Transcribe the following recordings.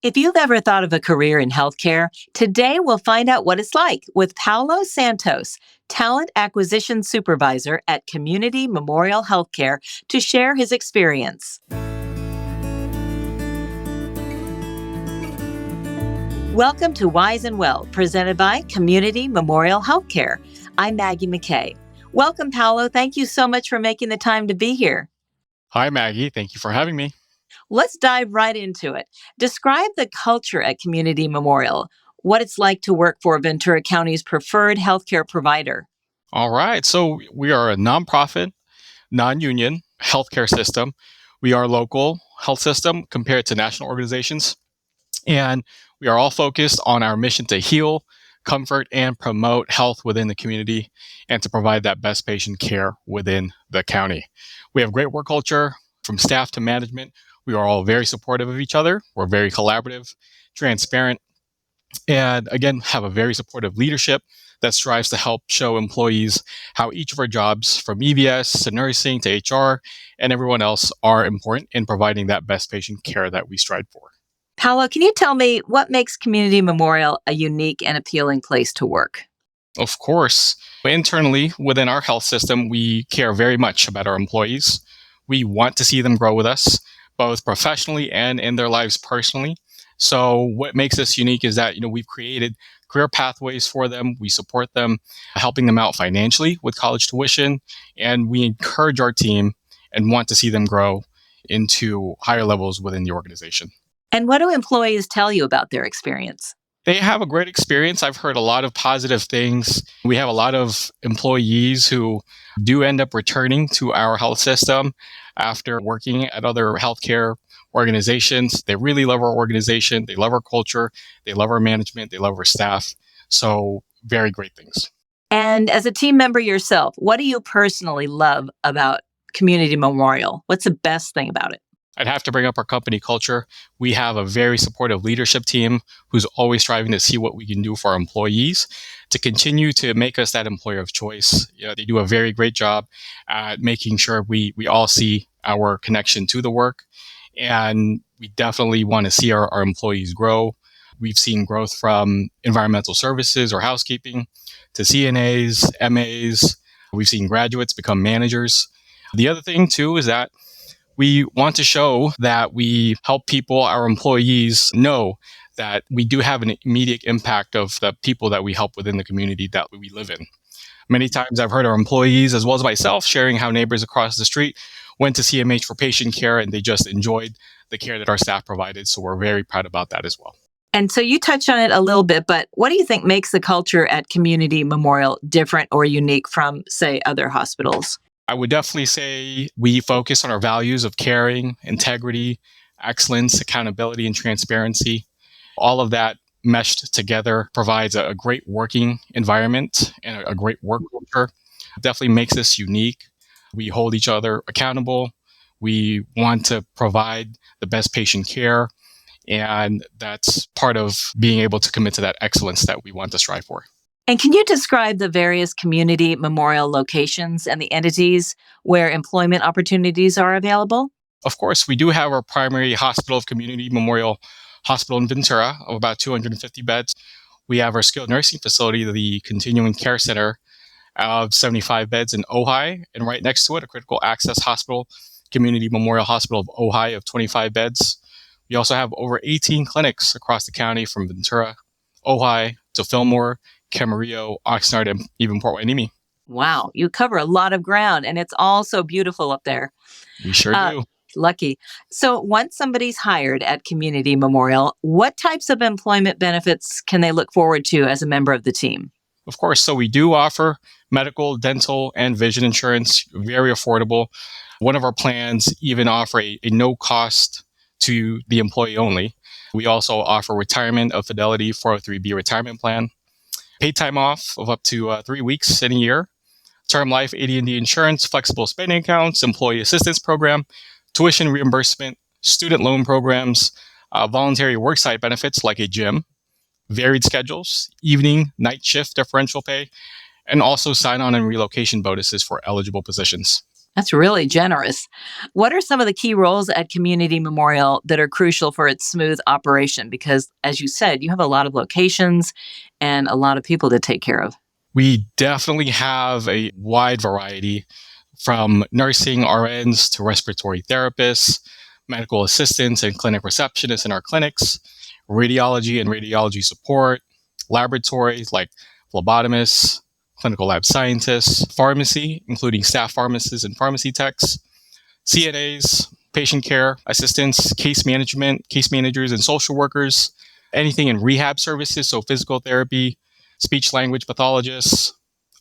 If you've ever thought of a career in healthcare, today we'll find out what it's like with Paulo Santos, Talent Acquisition Supervisor at Community Memorial Healthcare, to share his experience. Welcome to Wise and Well, presented by Community Memorial Healthcare. I'm Maggie McKay. Welcome, Paulo. Thank you so much for making the time to be here. Hi, Maggie. Thank you for having me. Let's dive right into it. Describe the culture at Community Memorial, what it's like to work for Ventura County's preferred healthcare provider. All right. So we are a nonprofit, non-union healthcare system. We are a local health system compared to national organizations. And we are all focused on our mission to heal, comfort, and promote health within the community and to provide that best patient care within the county. We have great work culture from staff to management. We are all very supportive of each other. We're very collaborative, transparent, and again, have a very supportive leadership that strives to help show employees how each of our jobs, from EVS to nursing to HR and everyone else, are important in providing that best patient care that we strive for. Paolo, can you tell me what makes Community Memorial a unique and appealing place to work? Of course, internally within our health system, we care very much about our employees. We want to see them grow with us, both professionally and in their lives personally. So what makes us unique is that, we've created career pathways for them. We support them, helping them out financially with college tuition, and we encourage our team and want to see them grow into higher levels within the organization. And what do employees tell you about their experience? They have a great experience. I've heard a lot of positive things. We have a lot of employees who do end up returning to our health system after working at other healthcare organizations. They really love our organization. They love our culture. They love our management. They love our staff. So very great things. And as a team member yourself, what do you personally love about Community Memorial? What's the best thing about it? I'd have to bring up our company culture. We have a very supportive leadership team who's always striving to see what we can do for our employees to continue to make us that employer of choice. They do a very great job at making sure we all see our connection to the work. And we definitely want to see our employees grow. We've seen growth from environmental services or housekeeping to CNAs, MAs. We've seen graduates become managers. The other thing, too, is that we want to show that we help people, our employees, know that we do have an immediate impact of the people that we help within the community that we live in. Many times I've heard our employees, as well as myself, sharing how neighbors across the street went to CMH for patient care and they just enjoyed the care that our staff provided. So we're very proud about that as well. And so you touched on it a little bit, but what do you think makes the culture at Community Memorial different or unique from, say, other hospitals? I would definitely say we focus on our values of caring, integrity, excellence, accountability, and transparency. All of that meshed together provides a great working environment and a great work culture. It definitely makes us unique. We hold each other accountable. We want to provide the best patient care. And that's part of being able to commit to that excellence that we want to strive for. And can you describe the various Community Memorial locations and the entities where employment opportunities are available? Of course, we do have our primary hospital of Community Memorial Hospital in Ventura of about 250 beds. We have our skilled nursing facility, the Continuing Care Center, of 75 beds in Ojai, and right next to it, a critical access hospital, Community Memorial Hospital of Ojai of 25 beds. We also have over 18 clinics across the county from Ventura, Ojai to Fillmore, Camarillo, Oxnard, and even Port Hueneme. Wow, you cover a lot of ground, and it's all so beautiful up there. We sure do. Lucky. So once somebody's hired at Community Memorial, what types of employment benefits can they look forward to as a member of the team? Of course. So we do offer medical, dental, and vision insurance, very affordable. One of our plans even offer a no cost to the employee only. We also offer retirement of Fidelity 403B retirement plan, paid time off of up to 3 weeks in a year, term life AD&D insurance, flexible spending accounts, employee assistance program, tuition reimbursement, student loan programs, voluntary worksite benefits like a gym, varied schedules, evening, night shift differential pay, and also sign-on and relocation bonuses for eligible positions. That's really generous. What are some of the key roles at Community Memorial that are crucial for its smooth operation? Because, as you said, you have a lot of locations and a lot of people to take care of. We definitely have a wide variety from nursing RNs to respiratory therapists, medical assistants and clinic receptionists in our clinics, radiology and radiology support, laboratories like phlebotomists, clinical lab scientists, pharmacy, including staff pharmacists and pharmacy techs, CNAs, patient care assistants, case management, case managers and social workers, anything in rehab services, so physical therapy, speech language pathologists,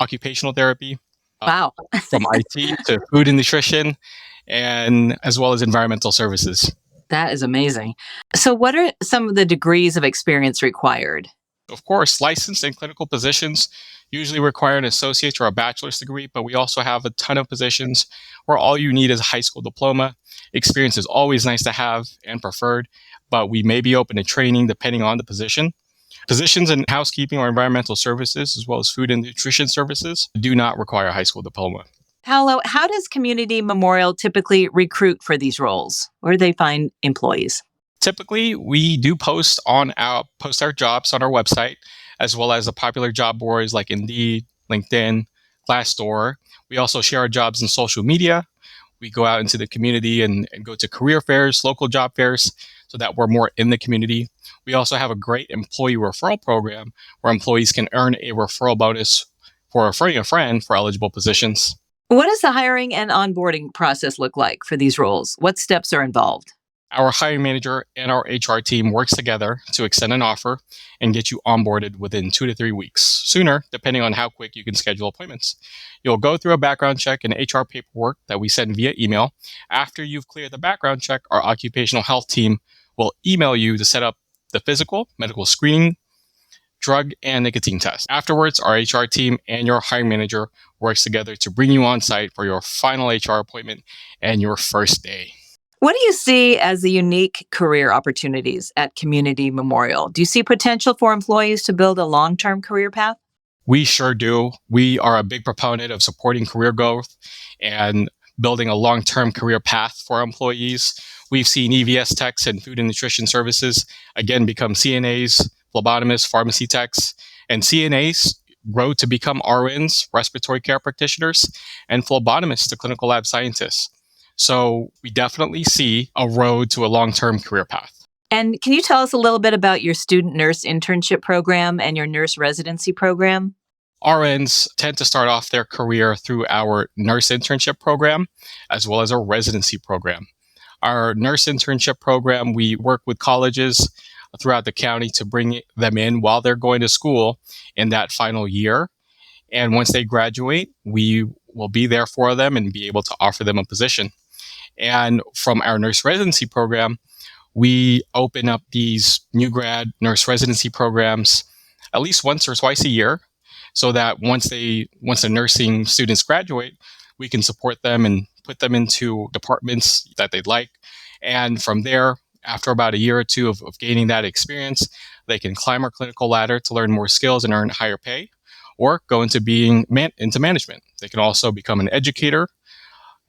occupational therapy, Wow. from IT to food and nutrition, and as well as environmental services. That is amazing. So, what are some of the degrees of experience required? Of course, licensed and clinical positions usually require an associate's or a bachelor's degree, but we also have a ton of positions where all you need is a high school diploma. Experience is always nice to have and preferred, but we may be open to training depending on the position. Positions in housekeeping or environmental services, as well as food and nutrition services, do not require a high school diploma. Paolo, how does Community Memorial typically recruit for these roles? Where do they find employees? Typically, we do post our jobs on our website, as well as the popular job boards like Indeed, LinkedIn, Glassdoor. We also share our jobs in social media. We go out into the community and go to career fairs, local job fairs, so that we're more in the community. We also have a great employee referral program where employees can earn a referral bonus for referring a friend for eligible positions. What does the hiring and onboarding process look like for these roles? What steps are involved? Our hiring manager and our HR team works together to extend an offer and get you onboarded within 2 to 3 weeks, sooner, depending on how quick you can schedule appointments. You'll go through a background check and HR paperwork that we send via email. After you've cleared the background check, our occupational health team will email you to set up the physical, medical screening, drug, and nicotine test. Afterwards, our HR team and your hiring manager works together to bring you on site for your final HR appointment and your first day. What do you see as the unique career opportunities at Community Memorial? Do you see potential for employees to build a long-term career path? We sure do. We are a big proponent of supporting career growth and building a long-term career path for our employees. We've seen EVS techs and food and nutrition services again become CNAs, phlebotomists, pharmacy techs, and CNAs grow to become RNs, respiratory care practitioners, and phlebotomists to clinical lab scientists. So we definitely see a road to a long-term career path. And can you tell us a little bit about your student nurse internship program and your nurse residency program? RNs tend to start off their career through our nurse internship program, as well as our residency program. Our nurse internship program, we work with colleges throughout the county to bring them in while they're going to school in that final year. And once they graduate, we will be there for them and be able to offer them a position. And from our nurse residency program, we open up these new grad nurse residency programs at least once or twice a year, so that once the nursing students graduate, we can support them and put them into departments that they'd like. And from there, after about a year or two of gaining that experience, they can climb our clinical ladder to learn more skills and earn higher pay, or go into into management. They can also become an educator.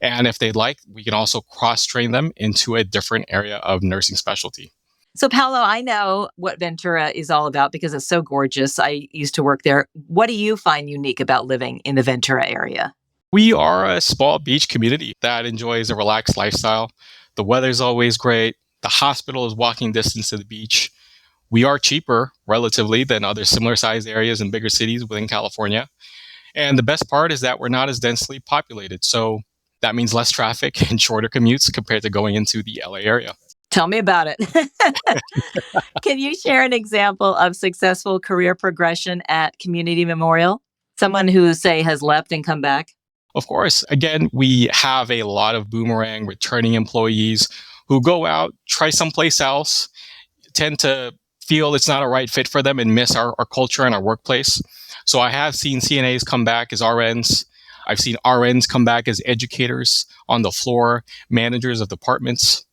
And if they'd like, we can also cross-train them into a different area of nursing specialty. So, Paolo, I know what Ventura is all about because it's so gorgeous. I used to work there. What do you find unique about living in the Ventura area? We are a small beach community that enjoys a relaxed lifestyle. The weather's always great. The hospital is walking distance to the beach. We are cheaper, relatively, than other similar-sized areas in bigger cities within California. And the best part is that we're not as densely populated. So that means less traffic and shorter commutes compared to going into the LA area. Tell me about it. Can you share an example of successful career progression at Community Memorial? Someone who, say, has left and come back? Of course, again, we have a lot of boomerang returning employees who go out, try someplace else, tend to feel it's not a right fit for them and miss our culture and our workplace. So I have seen CNAs come back as RNs. I've seen RNs come back as educators on the floor, managers of departments.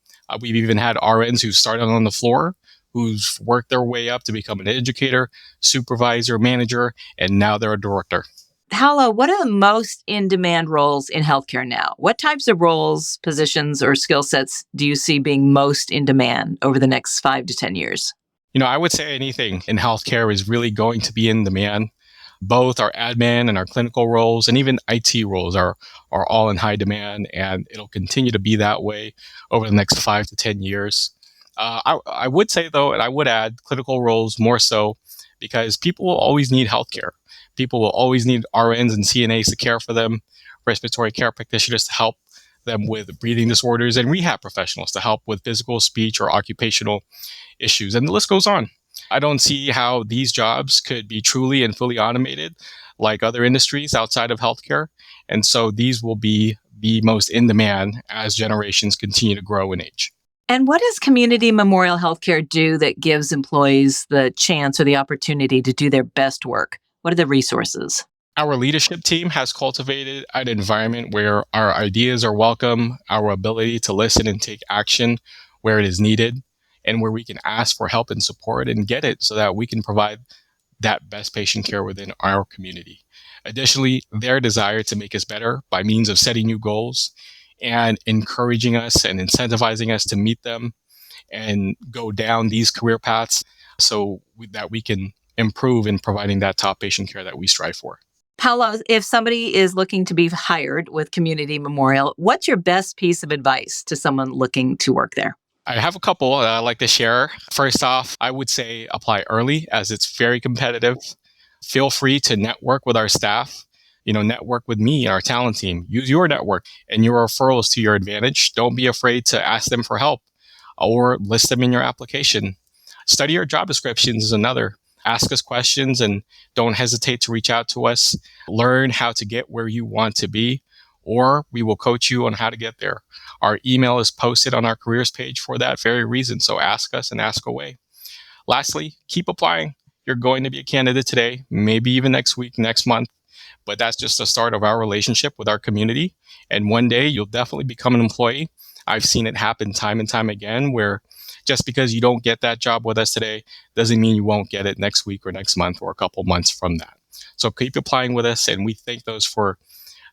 We've even had RNs who started on the floor, who've worked their way up to become an educator, supervisor, manager, and now they're a director. Paolo, what are the most in demand roles in healthcare now? What types of roles, positions, or skill sets do you see being most in demand over the next 5 to 10 years? I would say anything in healthcare is really going to be in demand. Both our admin and our clinical roles and even IT roles are all in high demand, and it'll continue to be that way over the next 5 to 10 years. I would say, though, and I would add clinical roles more so because people will always need healthcare. People will always need RNs and CNAs to care for them, respiratory care practitioners to help them with breathing disorders, and rehab professionals to help with physical, speech, or occupational issues. And the list goes on. I don't see how these jobs could be truly and fully automated like other industries outside of healthcare. And so these will be the most in demand as generations continue to grow in age. And what does Community Memorial Healthcare do that gives employees the chance or the opportunity to do their best work? What are the resources? Our leadership team has cultivated an environment where our ideas are welcome, our ability to listen and take action where it is needed, and where we can ask for help and support and get it so that we can provide that best patient care within our community. Additionally, their desire to make us better by means of setting new goals and encouraging us and incentivizing us to meet them and go down these career paths that we can improve in providing that top patient care that we strive for. Paolo, if somebody is looking to be hired with Community Memorial, what's your best piece of advice to someone looking to work there? I have a couple that I'd like to share. First off, I would say apply early as it's very competitive. Feel free to network with our staff. Network with me and our talent team. Use your network and your referrals to your advantage. Don't be afraid to ask them for help or list them in your application. Study your job descriptions is another. Ask us questions and don't hesitate to reach out to us. Learn how to get where you want to be, or we will coach you on how to get there. Our email is posted on our careers page for that very reason. So ask us and ask away. Lastly, keep applying. You're going to be a candidate today, maybe even next week, next month. But that's just the start of our relationship with our community. And one day you'll definitely become an employee. I've seen it happen time and time again where just because you don't get that job with us today doesn't mean you won't get it next week or next month or a couple months from that. So keep applying with us, and we thank those for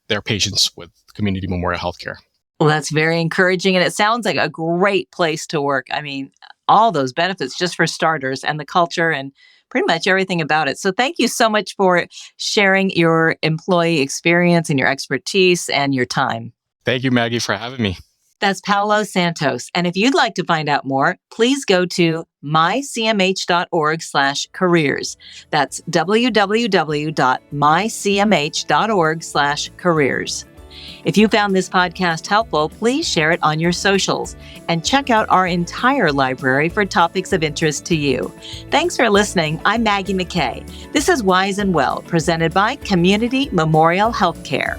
their patience with Community Memorial Healthcare. Well, that's very encouraging. And it sounds like a great place to work. I mean, all those benefits just for starters, and the culture and pretty much everything about it. So thank you so much for sharing your employee experience and your expertise and your time. Thank you, Maggie, for having me. That's Paolo Santos. And if you'd like to find out more, please go to mycmh.org/careers. That's www.mycmh.org/careers. If you found this podcast helpful, please share it on your socials and check out our entire library for topics of interest to you. Thanks for listening. I'm Maggie McKay. This is Wise and Well, presented by Community Memorial Healthcare.